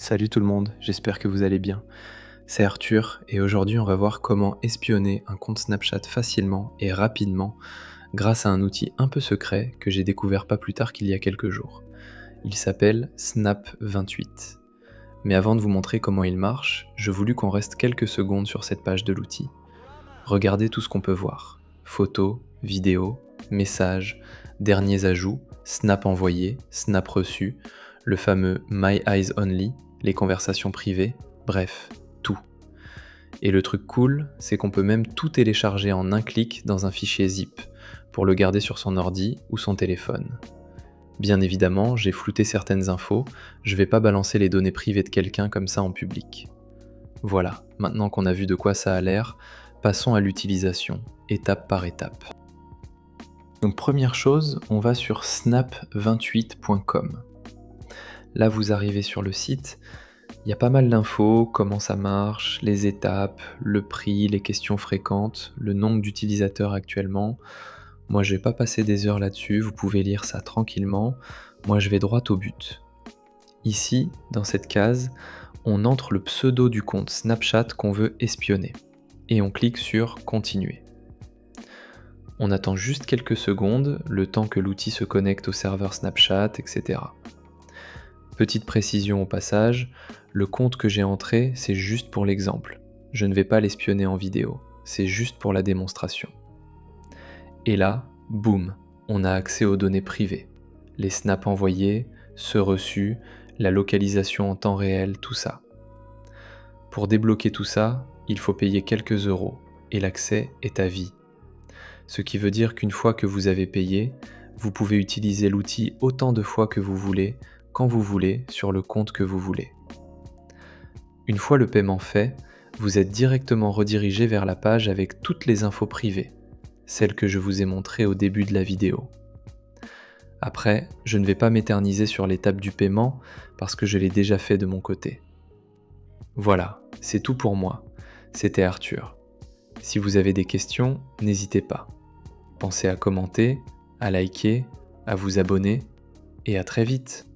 Salut tout le monde, j'espère que vous allez bien. C'est Arthur et aujourd'hui on va voir comment espionner un compte Snapchat facilement et rapidement grâce à un outil un peu secret que j'ai découvert pas plus tard qu'il y a quelques jours. Il s'appelle Snap28. Mais avant de vous montrer comment il marche, je voulus qu'on reste quelques secondes sur cette page de l'outil. Regardez tout ce qu'on peut voir. Photos, vidéos, messages, derniers ajouts, snap envoyé, snap reçu, le fameux My Eyes Only, les conversations privées, bref, tout. Et le truc cool, c'est qu'on peut même tout télécharger en un clic dans un fichier zip, pour le garder sur son ordi ou son téléphone. Bien évidemment, j'ai flouté certaines infos, je vais pas balancer les données privées de quelqu'un comme ça en public. Voilà, maintenant qu'on a vu de quoi ça a l'air, passons à l'utilisation, étape par étape. Donc première chose, on va sur snap28.com. Là vous arrivez sur le site, il y a pas mal d'infos, comment ça marche, les étapes, le prix, les questions fréquentes, le nombre d'utilisateurs actuellement. Moi je vais pas passer des heures là-dessus, vous pouvez lire ça tranquillement. Moi je vais droit au but. Ici, dans cette case, on entre le pseudo du compte Snapchat qu'on veut espionner. Et on clique sur Continuer. On attend juste quelques secondes, le temps que l'outil se connecte au serveur Snapchat, etc. Petite précision au passage, le compte que j'ai entré, c'est juste pour l'exemple. Je ne vais pas l'espionner en vidéo, c'est juste pour la démonstration. Et là, boum, on a accès aux données privées. Les snaps envoyés, ceux reçus, la localisation en temps réel, tout ça. Pour débloquer tout ça, il faut payer quelques euros, et l'accès est à vie. Ce qui veut dire qu'une fois que vous avez payé, vous pouvez utiliser l'outil autant de fois que vous voulez, quand vous voulez, sur le compte que vous voulez. Une fois le paiement fait, vous êtes directement redirigé vers la page avec toutes les infos privées, celles que je vous ai montrées au début de la vidéo. Après, je ne vais pas m'éterniser sur l'étape du paiement parce que je l'ai déjà fait de mon côté. Voilà, c'est tout pour moi. C'était Arthur. Si vous avez des questions, n'hésitez pas. Pensez à commenter, à liker, à vous abonner, et à très vite.